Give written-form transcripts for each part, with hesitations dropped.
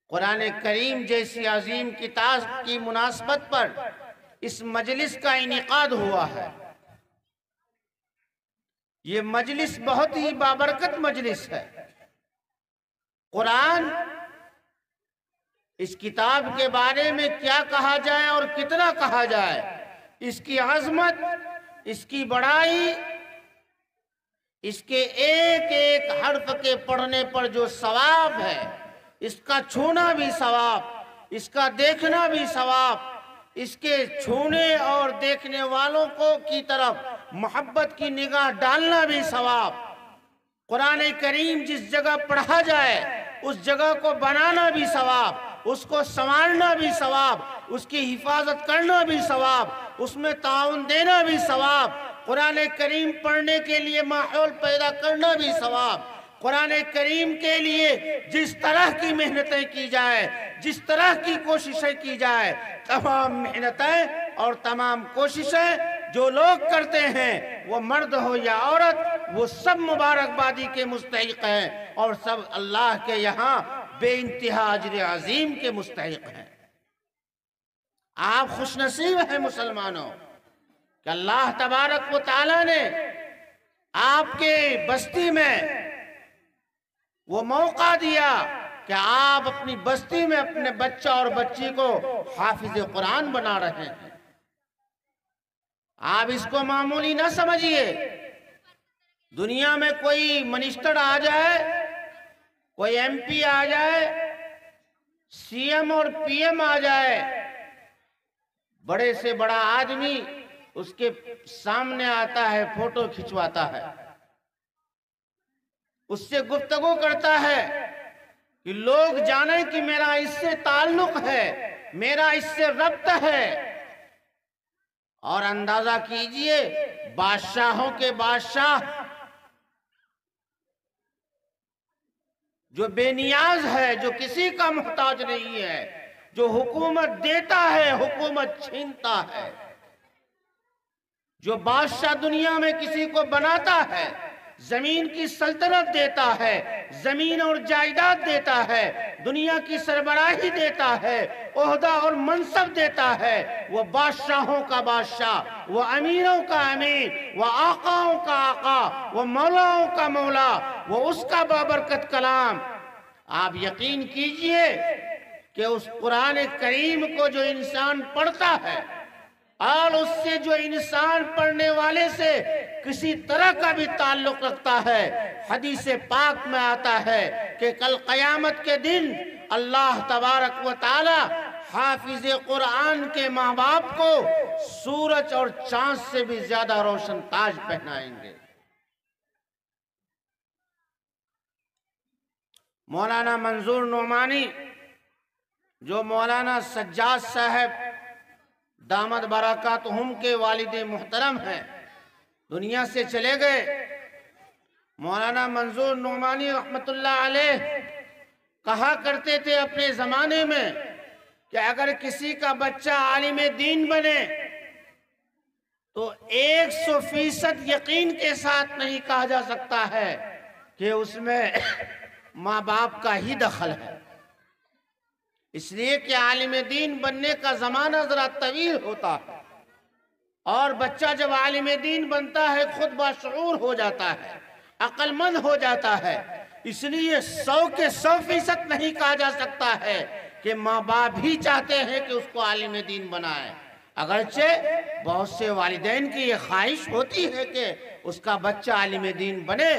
कुरान करीम जैसी अजीम किताब की मुनासबत पर इस मजलिस का इनेकाद हुआ है। ये मजलिस बहुत ही बाबरकत मजलिस है। कुरान, इस किताब के बारे में क्या कहा जाए और कितना कहा जाए, इसकी अजमत, इसकी बड़ाई, इसके एक एक हर्फ के पढ़ने पर जो सवाब है, इसका छूना भी सवाब, इसका देखना भी सवाब, इसके छूने और देखने वालों को की तरफ मोहब्बत की निगाह डालना भी सवाब। कुरान करीम जिस जगह पढ़ा जाए उस जगह को बनाना भी सवाब, उसको संवारना भी सवाब, उसकी हिफाजत करना भी सवाब, उसमें ताउन देना भी सवाब, कुरान करीम पढ़ने के लिए माहौल पैदा करना भी सवाब। कुरान करीम के लिए जिस तरह की मेहनतें की जाए, जिस तरह की कोशिशें की जाए, तमाम मेहनतें और तमाम कोशिशें जो लोग करते हैं, वो मर्द हो या औरत, वो सब मुबारकबादी के मुस्तहिक हैं और सब अल्लाह के यहाँ बेइंतहा अजर अजीम के मुस्तहिक हैं। आप खुशनसीब हैं मुसलमानों कि अल्लाह तबारक व तआला ने आपके बस्ती में वो मौका दिया कि आप अपनी बस्ती में अपने बच्चा और बच्ची को हाफिज कुरान बना रहे हैं। आप इसको मामूली ना समझिए। दुनिया में कोई मिनिस्टर आ जाए, कोई एमपी आ जाए, सीएम और पीएम आ जाए, बड़े से बड़ा आदमी उसके सामने आता है, फोटो खिंचवाता है, उससे गुफ्तगू करता है कि लोग जाने कि मेरा इससे ताल्लुक है, मेरा इससे रब्त है। और अंदाजा कीजिए, बादशाहों के बादशाह जो बेनियाज है, जो किसी का मुहताज नहीं है, जो हुकूमत देता है हुकूमत छीनता है, जो बादशाह दुनिया में किसी को बनाता है, जमीन की सल्तनत देता है, जमीन और जायदाद देता है, दुनिया की सरबराही देता है, ओहदा और मनसब देता है, वो बादशाहों का बादशाह, वो अमीरों का अमीर, वो आकाओं का आका, वो मौलाओं का मौला, वो उसका बाबरकत कलाम। आप यकीन कीजिए कि उस कुरान करीम को जो इंसान पढ़ता है और उससे जो इंसान पढ़ने वाले से किसी तरह का भी ताल्लुक रखता है, हदीस पाक में आता है कि कल क़यामत के दिन अल्लाह तबारक व तआला हाफिज कुरान के माँ बाप को सूरज और चांद से भी ज्यादा रोशन ताज पहनाएंगे। मौलाना मंजूर नोमानी, जो मौलाना सज्जाद साहब दामद बरकातहुम के वालिद मुहतरम हैं, दुनिया से चले गए। मौलाना मंजूर नोमानी रहमतुल्लाह अलैह कहा करते थे अपने ज़माने में कि अगर किसी का बच्चा आलिम दीन बने तो 100% यकीन के साथ नहीं कहा जा सकता है कि उसमें माँ बाप का ही दखल है। इसलिए कि आलिम दीन बनने का ज़माना ज़रा तवील होता है और बच्चा जब आलिम दीन बनता है खुद बाशऊर हो जाता है, अक्लमंद हो जाता है। इसलिए 100 के 100% नहीं कहा जा सकता है कि माँ बाप ही चाहते हैं कि उसको आलिम दीन बनाए। अगरचे बहुत से वालिदैन की ये ख्वाहिश होती है कि उसका बच्चा आलिम दीन बने,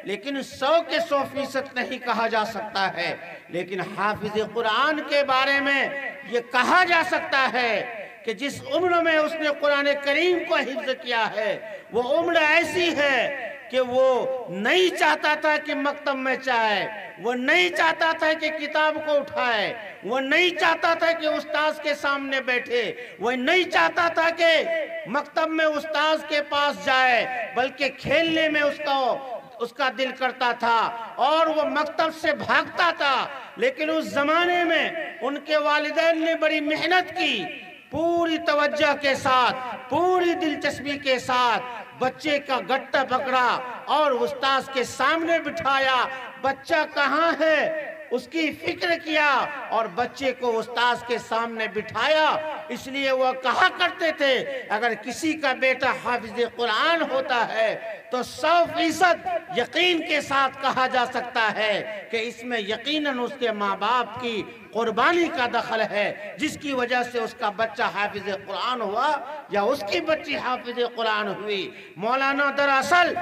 लेकिन 100 के 100% नहीं कहा जा सकता है। लेकिन हाफिज कुरान के बारे में ये कहा जा सकता है कि जिस उम्र में उसने कुरान करीम को हिफ्ज़ किया है, वो उम्र ऐसी है कि वो नहीं चाहता था कि मकतब में जाए, वो नहीं चाहता था कि किताब को उठाए, वो नहीं चाहता था कि उस्ताद के सामने बैठे, वो नहीं चाहता था कि मकतब में उस्ताद के पास जाए, बल्कि खेलने में उसका दिल करता था और वो मकतब से भागता था। लेकिन उस जमाने में उनके वालिदैन ने बड़ी मेहनत की, पूरी तवज्जो के साथ, पूरी दिलचस्पी के साथ बच्चे का गट्टा पकड़ा और उस्ताद के सामने बिठाया। बच्चा कहाँ है? उसकी फिक्र किया और बच्चे को उस्ताद के सामने बिठाया। इसलिए वह कहा करते थे, अगर किसी का बेटा हाफिज कुरान होता है तो 100% यकीन के साथ कहा जा सकता है कि इसमें यकीनन उसके माँ बाप की कुर्बानी का दखल है, जिसकी वजह से उसका बच्चा हाफिज कुरान हुआ या उसकी बच्ची हाफिज कुरान हुई। मौलाना दरअसल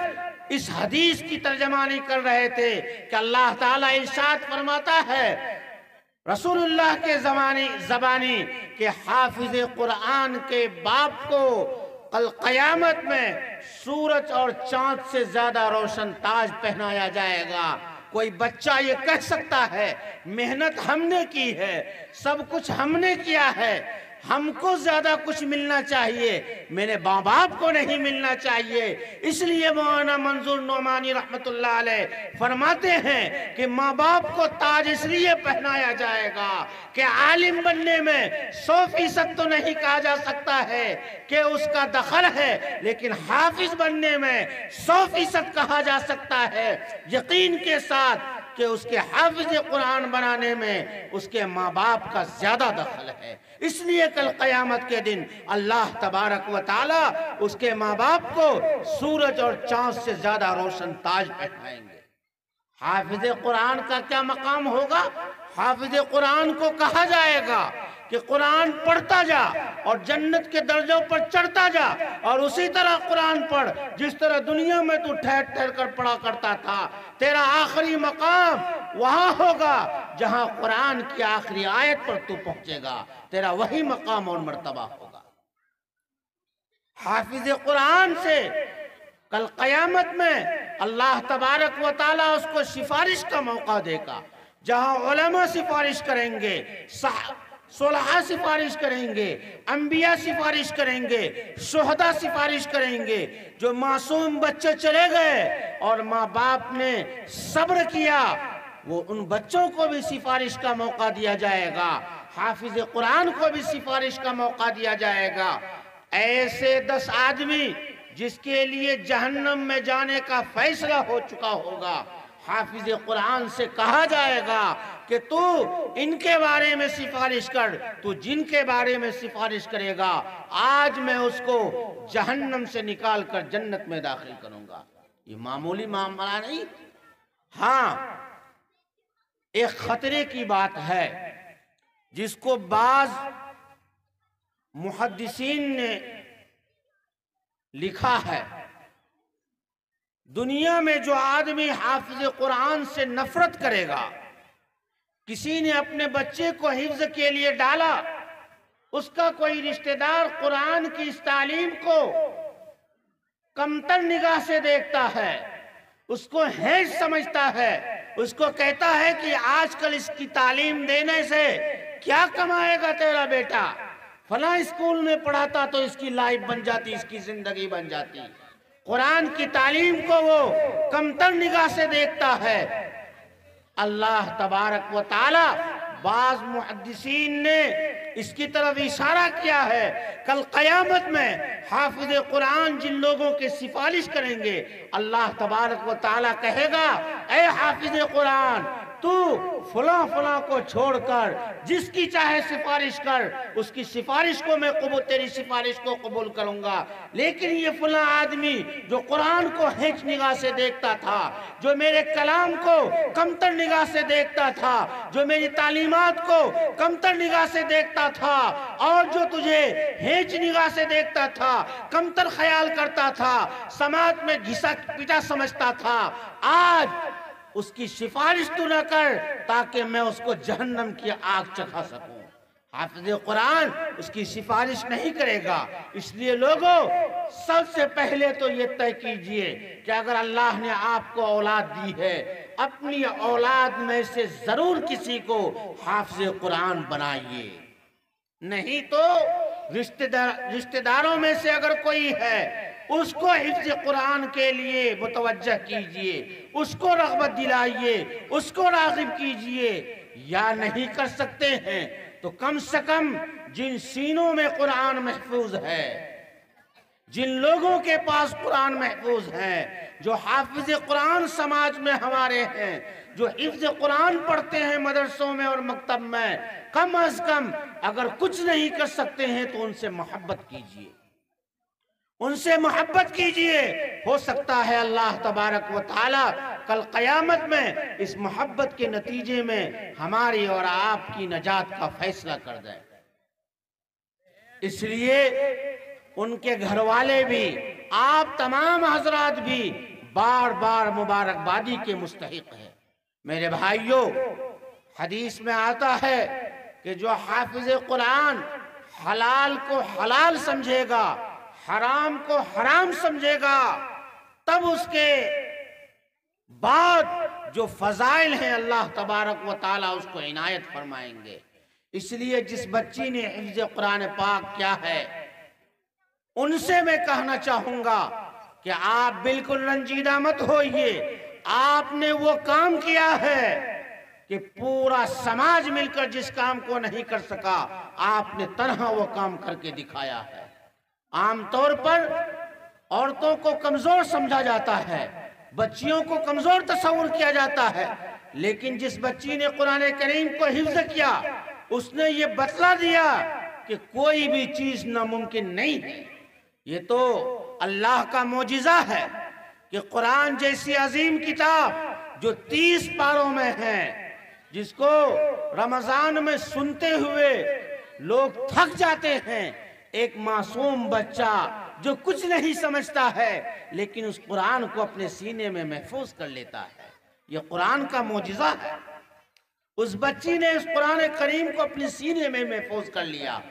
इस हदीस की तर्जमानी कर रहे थे कि अल्लाह ताला इरशाद फरमाता है रसूलुल्लाह के ज़बानी के हाफिज कुरान के बाप को कल क़यामत में सूरज और चांद से ज्यादा रोशन ताज पहनाया जाएगा। कोई बच्चा ये कह सकता है मेहनत हमने की है, सब कुछ हमने किया है, हमको ज्यादा कुछ मिलना चाहिए, मेरे माँ बाप को नहीं मिलना चाहिए। इसलिए मौलाना मंजूर नोमानी रहमतुल्लाह अलैह फरमाते हैं कि माँ बाप को ताज इसलिए पहनाया जाएगा कि आलिम बनने में 100% तो नहीं कहा जा सकता है कि उसका दखल है, लेकिन हाफिज बनने में 100% कहा जा सकता है यकीन के साथ कि उसके हाफिज कुरान बनाने में उसके माँ बाप का ज्यादा दखल है। इसलिए कल क़यामत के दिन अल्लाह तबारक व ताला उसके माँ बाप को सूरज और चांद से ज्यादा रोशन ताज पहनाएंगे। हाफिज कुरान का क्या मकाम होगा? हाफिज कुरान को कहा जाएगा कि कुरान पढ़ता जा और जन्नत के दर्जों पर चढ़ता जा, और उसी तरह कुरान पढ़ जिस तरह दुनिया में तू ठहर ठहर कर पढ़ा करता था। तेरा आखिरी मकाम वहां होगा जहां कुरान की आखिरी आयत पर तू पहुंचेगा, तेरा वही मकाम और मर्तबा होगा। हाफिज कुरान से कल क़यामत में अल्लाह तबारक व ताला उसको सिफारिश का मौका देगा, जहां उलमा सिफारिश करेंगे, सुलहा सिफारिश करेंगे, अंबिया सिफारिश करेंगे, शुहदा सिफारिश करेंगे। जो मासूम बच्चे चले गए और माँ बाप ने सब्र किया, वो उन बच्चों को भी सिफारिश का मौका दिया जाएगा, हाफिज कुरान को भी सिफारिश का मौका दिया जाएगा। ऐसे 10 आदमी जिसके लिए जहन्नम में जाने का फैसला हो चुका होगा, हाफिज कुरान से कहा जाएगा कि तू इनके बारे में सिफारिश कर, तू जिनके बारे में सिफारिश करेगा आज मैं उसको जहन्नम से निकाल कर जन्नत में दाखिल करूंगा। ये मामूली मामला नहीं, हाँ एक खतरे की बात है जिसको बाज मुहद्दिसीन ने लिखा है। दुनिया में जो आदमी हाफिज कुरान से नफरत करेगा, किसी ने अपने बच्चे को हिफ्ज के लिए डाला, उसका कोई रिश्तेदार कुरान की इस तालीम को कमतर निगाह से देखता है, उसको हेज समझता है, उसको कहता है कि आजकल इसकी तालीम देने से क्या कमाएगा तेरा बेटा, फला स्कूल में पढ़ाता तो इसकी लाइफ बन जाती, इसकी जिंदगी बन जाती। कुरान की तालीम को वो कमतर निगाह से देखता है। अल्लाह तबारक व ताला बाज मुहद्दिसीन ने इसकी तरफ इशारा किया है। कल क़यामत में हाफिज कुरान जिन लोगों की सिफारिश करेंगे, अल्लाह तबारक व ताला कहेगा, ए हाफिज कुरान तू फला फला को छोड़कर जिसकी चाहे सिफारिश कर, उसकी सिफारिश को मैं कबूल, तेरी सिफारिश को कबूल करूंगा। लेकिन ये फला आदमी जो कुरान को हेच निगाह से देखता था, जो मेरे कलाम को कमतर निगाह से देखता था, जो मेरी तालीमात को कमतर निगाह से देखता था, और जो तुझे हेच निगाह से देखता था, कमतर ख्याल करता था, समाज में घिसा पिटा समझता था, आज उसकी सिफारिश तू न कर ताकि मैं उसको जहन्नम की आग चखा सकूं। हाफिज कुरान उसकी सिफारिश नहीं करेगा। इसलिए लोगों, सबसे पहले तो ये तय कीजिए कि अगर अल्लाह ने आपको औलाद दी है, अपनी औलाद में से जरूर किसी को हाफिज कुरान बनाइए। नहीं तो रिश्तेदारों में से अगर कोई है, उसको हिफ्ज़ कुरान के लिए मुतवज्जह कीजिए, उसको रग़बत दिलाइए, उसको राग़िब कीजिए। या नहीं कर सकते हैं तो कम से कम जिन सीनों में कुरान महफूज है, जिन लोगों के पास कुरान महफूज है, जो हाफिज कुरान समाज में हमारे हैं, जो हिफ्ज़ कुरान पढ़ते हैं मदरसों में और मकतब में, कम अज कम अगर कुछ नहीं कर सकते हैं तो उनसे मोहब्बत कीजिए, उनसे मोहब्बत कीजिए। हो सकता है अल्लाह तबारक व तआला कल क़यामत में इस मोहब्बत के नतीजे में हमारी और आपकी नजात का फैसला कर दें। इसलिए उनके घर वाले भी, आप तमाम हजरात भी बार बार मुबारकबादी के मुस्तहिक है। मेरे भाइयों, हदीस में आता है कि जो हाफिज कुरान हलाल को हलाल समझेगा, हराम को हराम समझेगा, तब उसके बाद जो फजाइल हैं अल्लाह तबारक व ताला उसको इनायत फरमाएंगे। इसलिए जिस बच्ची ने हिफ्ज़ कुरान पाक किया है, उनसे मैं कहना चाहूंगा कि आप बिल्कुल रंजीदा मत होइए। आपने वो काम किया है कि पूरा समाज मिलकर जिस काम को नहीं कर सका, आपने तन्हा वो काम करके दिखाया है। आमतौर पर औरतों को कमजोर समझा जाता है, बच्चियों को कमजोर तस्वुर किया जाता है, लेकिन जिस बच्ची ने कुरान करीम को हिफ्ज़ किया, उसने ये बतला दिया कि कोई भी चीज नामुमकिन नहीं है। ये तो अल्लाह का मोजिज़ा है कि कुरान जैसी अजीम किताब जो 30 पारों में है, जिसको रमजान में सुनते हुए लोग थक जाते हैं, एक मासूम बच्चा जो कुछ नहीं समझता है लेकिन उस कुरान को अपने सीने में महफूज कर लेता है। ये कुरान का मोजिज़ा है। उस बच्ची ने इस कुरान करीम को अपने सीने में महफूज कर लिया।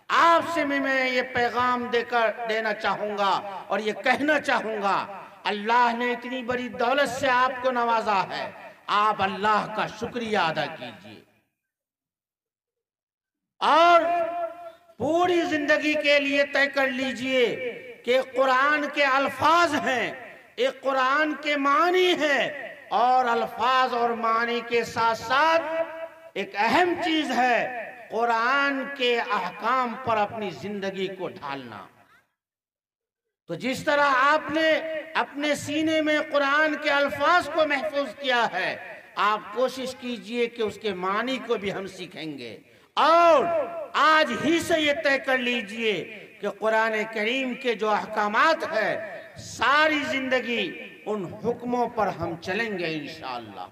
आपसे मैं ये पैगाम देना चाहूंगा और ये कहना चाहूंगा, अल्लाह ने इतनी बड़ी दौलत से आपको नवाजा है, आप अल्लाह का शुक्रिया अदा कीजिए और पूरी जिंदगी के लिए तय कर लीजिए कि कुरान के अल्फाज हैं, एक कुरान के मानी है, और अल्फाज और मानी के साथ साथ एक अहम चीज है कुरान के अहकाम पर अपनी जिंदगी को ढालना। तो जिस तरह आपने अपने सीने में कुरान के अल्फाज को महफूज किया है, आप कोशिश कीजिए कि उसके मानी को भी हम सीखेंगे और आज ही से ये तय कर लीजिए कि कुरान करीम के जो अहकामात है, सारी जिंदगी उन हुक्मों पर हम चलेंगे इंशाअल्लाह।